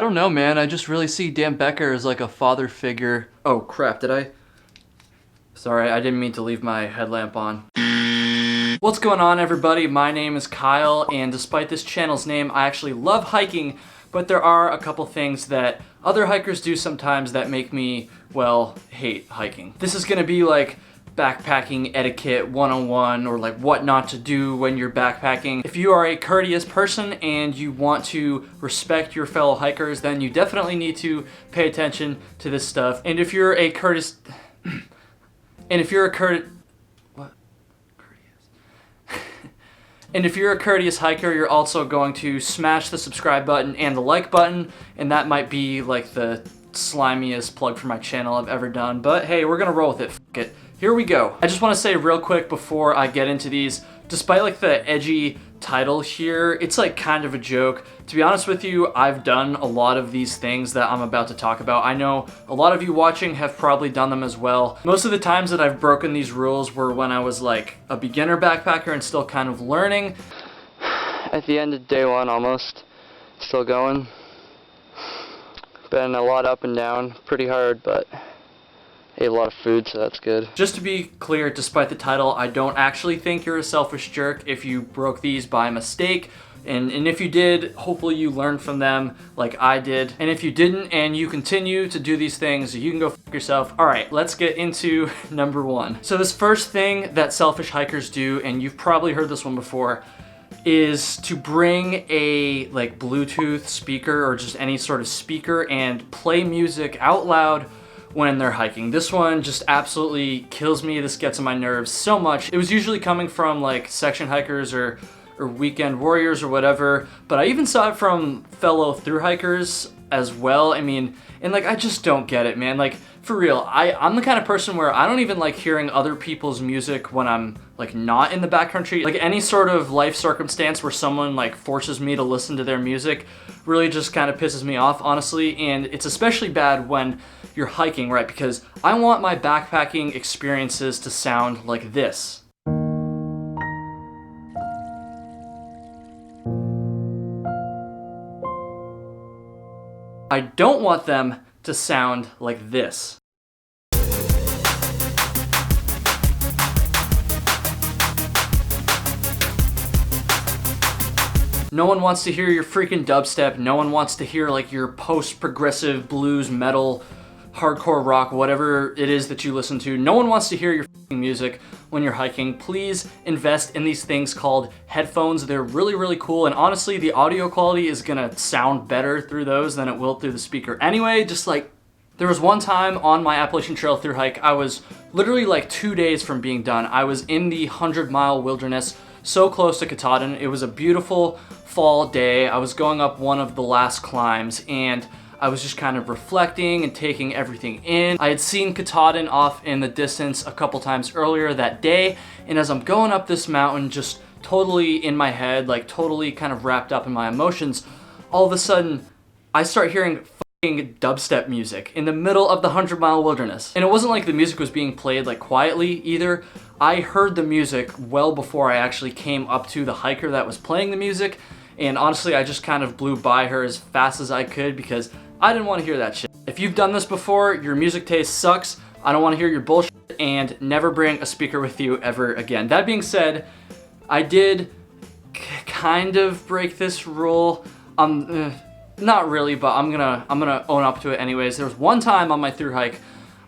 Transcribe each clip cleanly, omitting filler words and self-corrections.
don't know, man. I just really see Dan Becker as like a father figure. Oh crap, did I? Sorry, I didn't mean to leave my headlamp on. What's going on, everybody? My name is Kyle, and despite this channel's name, I actually love hiking, but there are a couple things that other hikers do sometimes that make me, well, hate hiking. This is gonna be like backpacking etiquette 101, or like what not to do when you're backpacking. If you are a courteous person and you want to respect your fellow hikers, then you definitely need to pay attention to this stuff. And if you're a courteous And if you're a courteous hiker, you're also going to smash the subscribe button and the like button, and that might be like the slimiest plug for my channel I've ever done, but hey, we're gonna roll with it. F it. Here we go. I just want to say real quick before I get into these, despite like the edgy title here, it's like kind of a joke. To be honest with you, I've done a lot of these things that I'm about to talk about. I know a lot of you watching have probably done them as well. Most of the times that I've broken these rules were when I was like a beginner backpacker and still kind of learning. At the end of day one almost, still going. Been a lot up and down, pretty hard, but ate a lot of food, so that's good. Just to be clear, despite the title, I don't actually think you're a selfish jerk if you broke these by mistake. And if you did, hopefully you learned from them like I did. And if you didn't and you continue to do these things, you can go f yourself. All right, let's get into number one. So this first thing that selfish hikers do, and you've probably heard this one before, is to bring a like Bluetooth speaker or just any sort of speaker and play music out loud when they're hiking. This one just absolutely kills me. This gets on my nerves so much. It was usually coming from like section hikers or weekend warriors or whatever, but I even saw it from fellow thru-hikers as well. I mean, and like, I just don't get it, man. Like, for real, I'm the kind of person where I don't even like hearing other people's music when I'm like not in the backcountry. Like any sort of life circumstance where someone like forces me to listen to their music really just kind of pisses me off, honestly. And it's especially bad when you're hiking, right? Because I want my backpacking experiences to sound like this. I don't want them to sound like this. No one wants to hear your freaking dubstep. No one wants to hear like your post-progressive blues, metal, hardcore rock, whatever it is that you listen to. No one wants to hear your music when you're hiking. Please invest in these things called headphones. They're really, really cool, and honestly, the audio quality is gonna sound better through those than it will through the speaker. Anyway, just like, there was one time on my Appalachian Trail thru hike, I was literally like 2 days from being done. I was in the 100-mile wilderness, so close to Katahdin. It was a beautiful fall day. I was going up one of the last climbs, and I was just kind of reflecting and taking everything in. I had seen Katahdin off in the distance a couple times earlier that day, and as I'm going up this mountain, just totally in my head, like totally kind of wrapped up in my emotions, all of a sudden, I start hearing fucking dubstep music in the middle of the 100-mile wilderness. And it wasn't like the music was being played like quietly either. I heard the music well before I actually came up to the hiker that was playing the music, and honestly, I just kind of blew by her as fast as I could because I didn't want to hear that shit. If you've done this before, your music taste sucks. I don't want to hear your bullshit, and never bring a speaker with you ever again. That being said, I did kind of break this rule. Not really, but I'm gonna own up to it anyways. There was one time on my thru hike,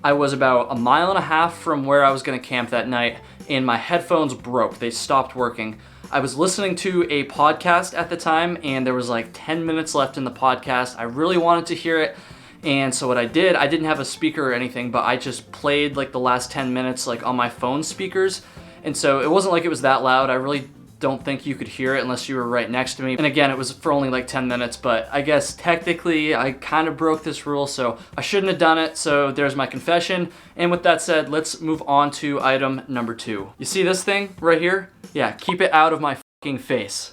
I was about 1.5 miles from where I was gonna camp that night, and my headphones broke. They stopped working. I was listening to a podcast at the time, and there was like 10 minutes left in the podcast. I really wanted to hear it, and so what I didn't have a speaker or anything, but I just played like the last 10 minutes like on my phone speakers, and so it wasn't like it was that loud. I really don't think you could hear it unless you were right next to me. And again, it was for only like 10 minutes, but I guess technically I kind of broke this rule, so I shouldn't have done it, so there's my confession. And with that said, let's move on to item number 2. You see this thing right here? Yeah, keep it out of my fucking face.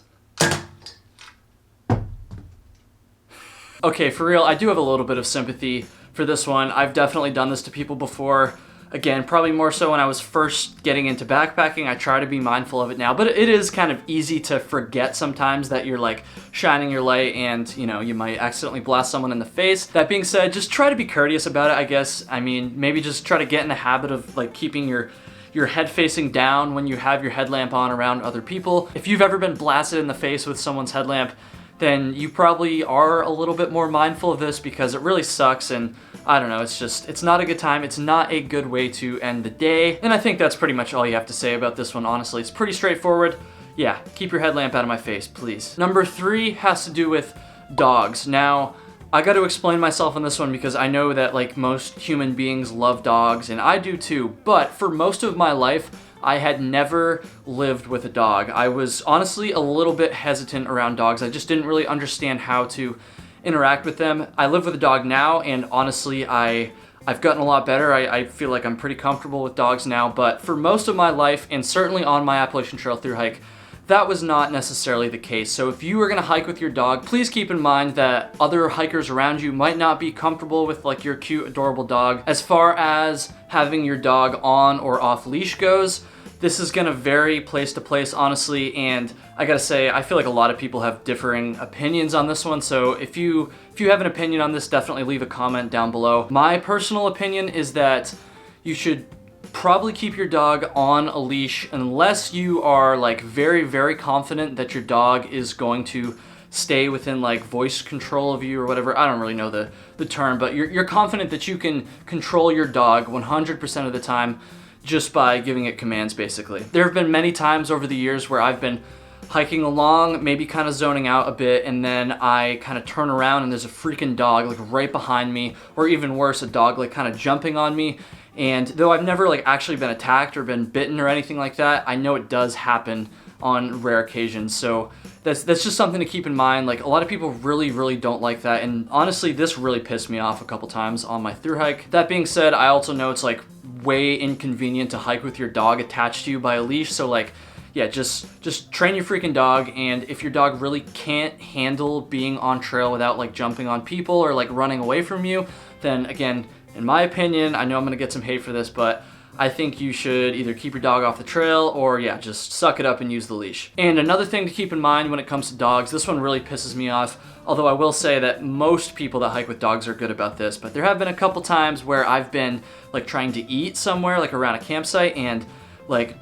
Okay, for real, I do have a little bit of sympathy for this one. I've definitely done this to people before. Again, probably more so when I was first getting into backpacking. I try to be mindful of it now, but it is kind of easy to forget sometimes that you're like shining your light and, you know, you might accidentally blast someone in the face. That being said, just try to be courteous about it, I guess. I mean, maybe just try to get in the habit of like keeping your head facing down when you have your headlamp on around other people. If you've ever been blasted in the face with someone's headlamp, then you probably are a little bit more mindful of this, because it really sucks, and I don't know, it's not a good time. It's not a good way to end the day. And I think that's pretty much all you have to say about this one, honestly. It's pretty straightforward. Yeah, keep your headlamp out of my face, please. Number 3 has to do with dogs. Now, I got to explain myself on this one because I know that like most human beings love dogs, and I do too, but for most of my life, I had never lived with a dog. I was honestly a little bit hesitant around dogs. I just didn't really understand how to interact with them. I live with a dog now, and honestly, I've gotten a lot better. I feel like I'm pretty comfortable with dogs now, but for most of my life, and certainly on my Appalachian Trail through hike, that was not necessarily the case. So if you are gonna hike with your dog, please keep in mind that other hikers around you might not be comfortable with like your cute, adorable dog. As far as having your dog on or off leash goes, this is gonna vary place to place, honestly, and I gotta say, I feel like a lot of people have differing opinions on this one, so if you have an opinion on this, definitely leave a comment down below. My personal opinion is that you should probably keep your dog on a leash unless you are like very, very confident that your dog is going to stay within like voice control of you or whatever. I don't really know the term, but you're confident that you can control your dog 100% of the time just by giving it commands, basically. There have been many times over the years where I've been hiking along, maybe kind of zoning out a bit, and then I kind of turn around and there's a freaking dog like right behind me, or even worse, a dog like kind of jumping on me. And though I've never like actually been attacked or been bitten or anything like that, I know it does happen on rare occasions. So that's just something to keep in mind. Like a lot of people really don't like that, and honestly this really pissed me off a couple times on my through hike. That being said, I also know it's like way inconvenient to hike with your dog attached to you by a leash, so like yeah, just train your freaking dog, and if your dog really can't handle being on trail without like jumping on people or like running away from you, then again, in my opinion, I know I'm gonna get some hate for this, but I think you should either keep your dog off the trail or yeah, just suck it up and use the leash. And another thing to keep in mind when it comes to dogs, this one really pisses me off, although I will say that most people that hike with dogs are good about this, but there have been a couple times where I've been like trying to eat somewhere like around a campsite, and like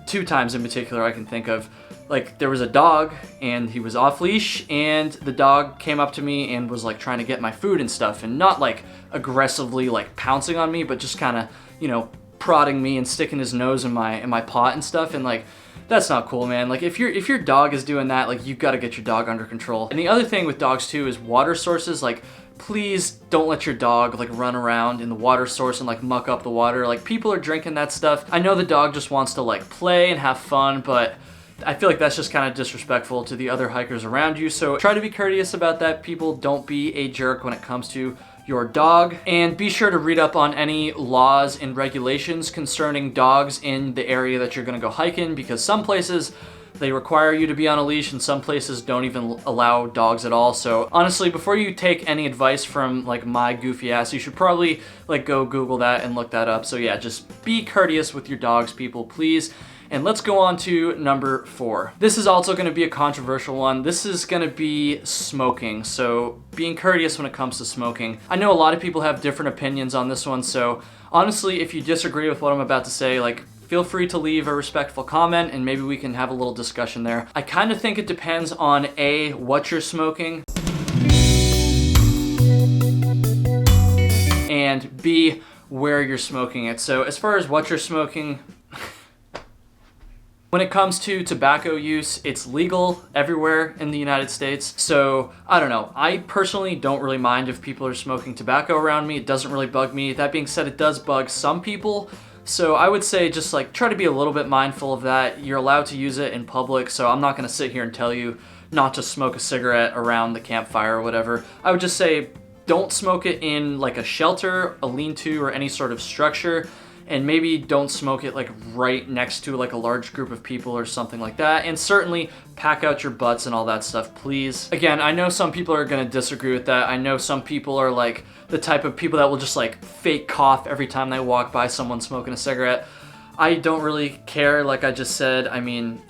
2 times in particular I can think of, like there was a dog and he was off leash, and the dog came up to me and was like trying to get my food and stuff, and not like aggressively like pouncing on me, but just kind of, you know, prodding me and sticking his nose in my pot and stuff, and like that's not cool, man. Like if your dog is doing that, like you've got to get your dog under control. And the other thing with dogs too is water sources. Like please don't let your dog like run around in the water source and like muck up the water. Like people are drinking that stuff. I know the dog just wants to like play and have fun, but I feel like that's just kind of disrespectful to the other hikers around you. So try to be courteous about that, people. Don't be a jerk when it comes to your dog, and be sure to read up on any laws and regulations concerning dogs in the area that you're gonna go hike in, because some places they require you to be on a leash and some places don't even allow dogs at all. So honestly, before you take any advice from like my goofy ass, you should probably like go Google that and look that up. So yeah, just be courteous with your dogs, people, please. And let's go on to number 4. This is also gonna be a controversial one. This is gonna be smoking. So being courteous when it comes to smoking. I know a lot of people have different opinions on this one, so honestly, if you disagree with what I'm about to say, like feel free to leave a respectful comment and maybe we can have a little discussion there. I kind of think it depends on A, what you're smoking, and B, where you're smoking it. So as far as what you're smoking, when it comes to tobacco use, it's legal everywhere in the United States. So I don't know. I personally don't really mind if people are smoking tobacco around me. It doesn't really bug me. That being said, it does bug some people. So I would say just like try to be a little bit mindful of that. You're allowed to use it in public, so I'm not gonna sit here and tell you not to smoke a cigarette around the campfire or whatever. I would just say don't smoke it in like a shelter, a lean-to, or any sort of structure. and maybe don't smoke it like right next to like a large group of people or something like that. And certainly pack out your butts and all that stuff, please. Again, I know some people are gonna disagree with that. I know some people are like the type of people that will just like fake cough every time they walk by someone smoking a cigarette. I don't really care, like I just said. I mean,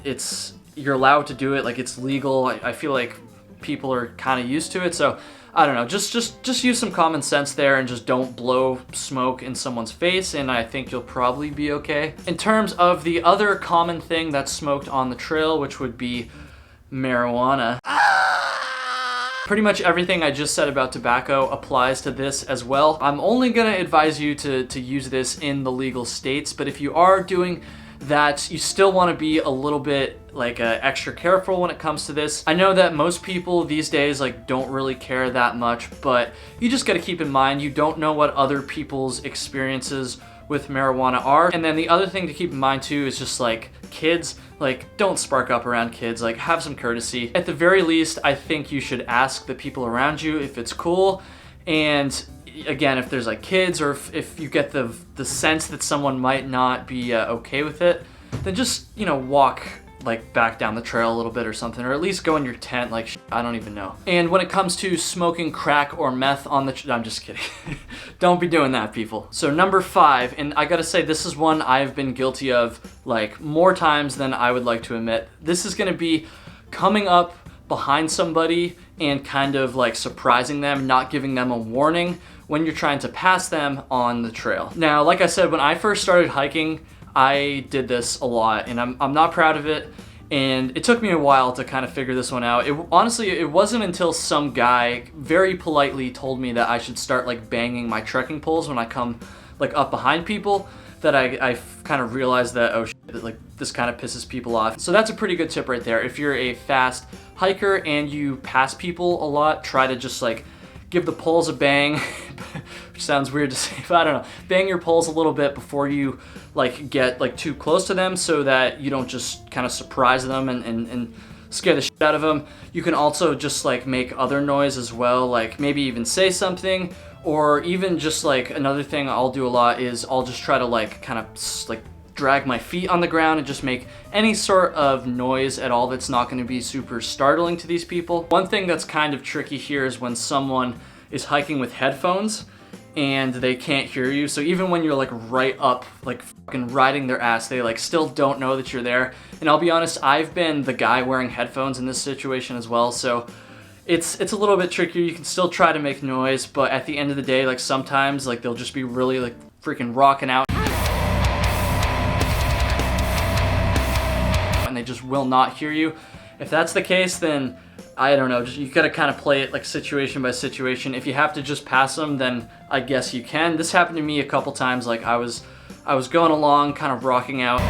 you're allowed to do it, like it's legal. I feel like people are kind of used to it, so I don't know, just use some common sense there and just don't blow smoke in someone's face, and I think you'll probably be okay. In terms of the other common thing that's smoked on the trail, which would be marijuana. Pretty much everything I just said about tobacco applies to this as well. I'm only gonna advise you to use this in the legal states, but if you are doing that, you still want to be a little bit like extra careful when it comes to this. I know that most people these days like don't really care that much, but you just got to keep in mind you don't know what other people's experiences with marijuana are. And then the other thing to keep in mind too is just like kids, like don't spark up around kids, like have some courtesy. At the very least, I think you should ask the people around you if it's cool. And again, if there's like kids, or if you get the sense that someone might not be okay with it, then just, you know, walk like back down the trail a little bit or something, or at least go in your tent, like I don't even know. And when it comes to smoking crack or meth on the I'm just kidding. Don't be doing that, people. So number 5, and I gotta say this is one I've been guilty of like more times than I would like to admit. This is gonna be coming up behind somebody and kind of like surprising them, not giving them a warning when you're trying to pass them on the trail. Now, like I said, when I first started hiking, I did this a lot, and I'm not proud of it, and it took me a while to kind of figure this one out. Honestly, it wasn't until some guy very politely told me that I should start like banging my trekking poles when I come like up behind people that I kind of realized that, oh shit, like this kind of pisses people off. So that's a pretty good tip right there. If you're a fast hiker and you pass people a lot, try to just like give the poles a bang, which sounds weird to say, but I don't know. Bang your poles a little bit before you like get like too close to them, so that you don't just kind of surprise them and scare the shit out of them. You can also just like make other noise as well, like maybe even say something, or even just like another thing I'll do a lot is I'll just try to like kind of like drag my feet on the ground and just make any sort of noise at all that's not going to be super startling to these people. One thing that's kind of tricky here is when someone is hiking with headphones and they can't hear you. So even when you're like right up, like fucking riding their ass, they like still don't know that you're there. And I'll be honest, I've been the guy wearing headphones in this situation as well. So it's a little bit trickier. You can still try to make noise, but at the end of the day, like sometimes like they'll just be really like freaking rocking out, and they just will not hear you. If that's the case, then I don't know, you gotta kind of play it like situation by situation. If you have to just pass them, then I guess you can. This happened to me a couple times. Like I was going along, kind of rocking out,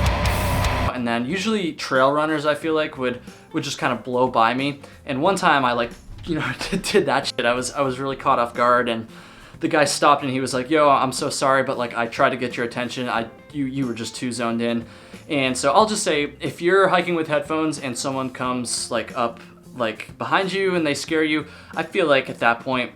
and then usually trail runners, I feel like, would just kind of blow by me. And one time I like, you know, did that shit. I was really caught off guard, and the guy stopped and he was like, yo, I'm so sorry, but like I tried to get your attention. You were just too zoned in. And so I'll just say, if you're hiking with headphones and someone comes like up like behind you and they scare you, I feel like at that point,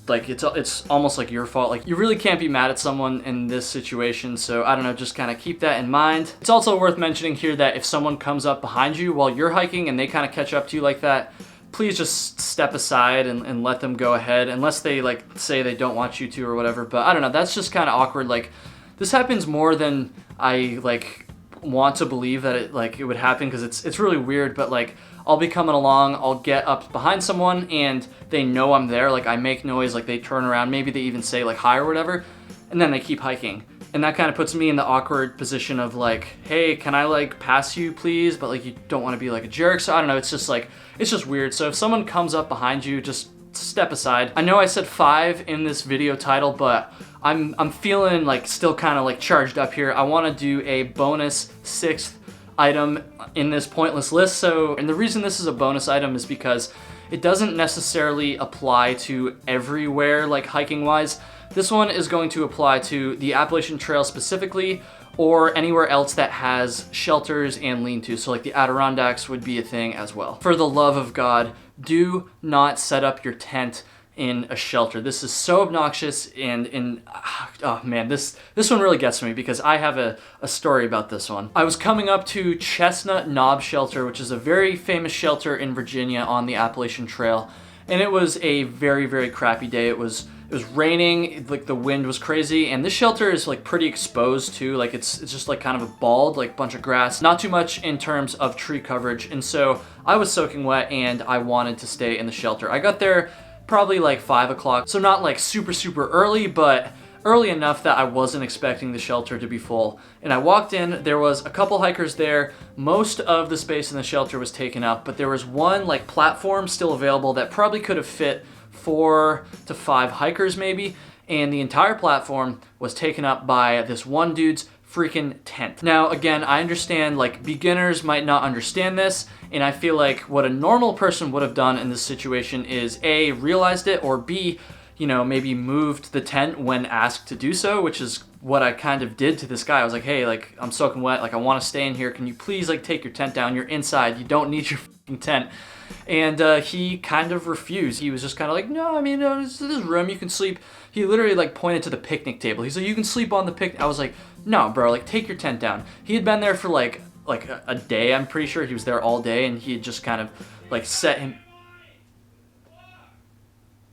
like it's almost like your fault. Like you really can't be mad at someone in this situation. So I don't know, just kind of keep that in mind. It's also worth mentioning here that if someone comes up behind you while you're hiking and they kind of catch up to you like that, please just step aside and let them go ahead, unless they like say they don't want you to or whatever. But I don't know, that's just kind of awkward. Like this happens more than I like want to believe that it would happen, because it's really weird. But like I'll be coming along, I'll get up behind someone and they know I'm there, like I make noise, like they turn around, maybe they even say like hi or whatever, and then they keep hiking. And that kind of puts me in the awkward position of like, hey, can I like pass you please? But like you don't want to be like a jerk. So I don't know, it's just weird. So if someone comes up behind you, just step aside. I know I said 5 in this video title, but I'm feeling like still kind of like charged up here. I want to do a bonus 6th item in this pointless list. So, and the reason this is a bonus item is because it doesn't necessarily apply to everywhere, like hiking wise. This one is going to apply to the Appalachian Trail specifically, or anywhere else that has shelters and lean-tos. So like the Adirondacks would be a thing as well. For the love of God, do not set up your tent in a shelter. This is so obnoxious, and oh man, this one really gets me because I have a story about this one. I was coming up to Chestnut Knob Shelter, which is a very famous shelter in Virginia on the Appalachian Trail, and it was a very, very crappy day. It was raining, like the wind was crazy, and this shelter is like pretty exposed too. Like it's just like kind of a bald, like bunch of grass, not too much in terms of tree coverage. And so I was soaking wet and I wanted to stay in the shelter. I got there probably like 5 o'clock, so not like super early, but early enough that I wasn't expecting the shelter to be full. And I walked in, there was a couple hikers there. Most of the space in the shelter was taken up, but there was one like platform still available that probably could have fit 4 to 5 hikers maybe, and the entire platform was taken up by this one dude's freaking tent. Now again, I understand like beginners might not understand this, and I feel like what a normal person would have done in this situation is A, realized it, or B, you know, maybe moved the tent when asked to do so, which is what I kind of did to this guy. I was like, hey, like I'm soaking wet, like I want to stay in here, can you please like take your tent down, you're inside, you don't need your fucking tent. And he kind of refused. He was just kind of like, no, I mean, this room, you can sleep. He literally like pointed to the picnic table. He's like, you can sleep on the picnic. I was like, no, bro, like take your tent down. He had been there for like a day, I'm pretty sure. He was there all day, and he had just kind of like set him.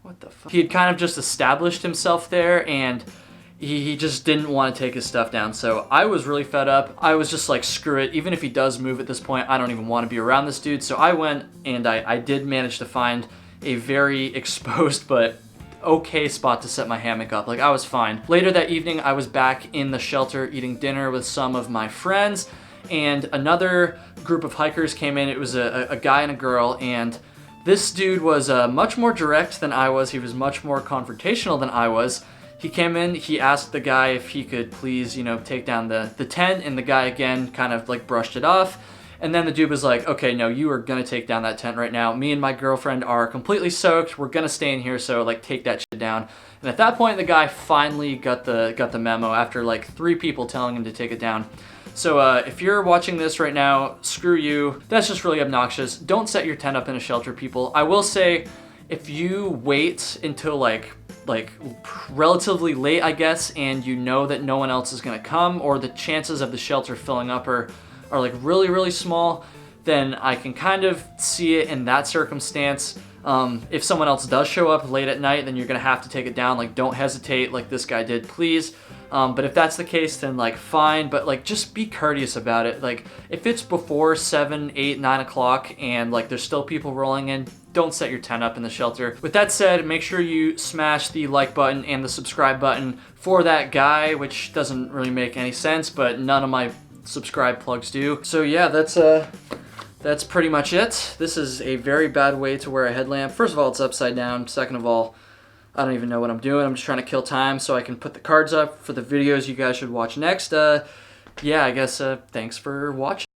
What the fuck? He had kind of just established himself there, and he just didn't want to take his stuff down. So I was really fed up. I was just like, screw it. Even if he does move at this point, I don't even want to be around this dude. So I went, and I did manage to find a very exposed but okay spot to set my hammock up. Like I was fine. Later that evening, I was back in the shelter eating dinner with some of my friends, and another group of hikers came in. It was a guy and a girl, and this dude was much more direct than I was. He was much more confrontational than I was. He came in, he asked the guy if he could please, you know, take down the tent, and the guy again kind of like brushed it off. And then the dude was like, okay, no, you are gonna take down that tent right now. Me and my girlfriend are completely soaked. We're gonna stay in here, so like take that shit down. And at that point, the guy finally got the memo after like 3 people telling him to take it down. So if you're watching this right now, screw you. That's just really obnoxious. Don't set your tent up in a shelter, people. I will say, if you wait until like relatively late, I guess, and you know that no one else is gonna come, or the chances of the shelter filling up are like really small, then I can kind of see it in that circumstance. If someone else does show up late at night, then you're gonna have to take it down. Like, don't hesitate like this guy did, please. But if that's the case, then like fine, but like just be courteous about it. Like if it's before 7, 8, 9 o'clock and like there's still people rolling in, don't set your tent up in the shelter. With that said, make sure you smash the like button and the subscribe button for that guy, which doesn't really make any sense, but none of my subscribe plugs do. So yeah, that's pretty much it. This is a very bad way to wear a headlamp. First of all, it's upside down. Second of all, I don't even know what I'm doing. I'm just trying to kill time so I can put the cards up for the videos you guys should watch next. Yeah, I guess thanks for watching.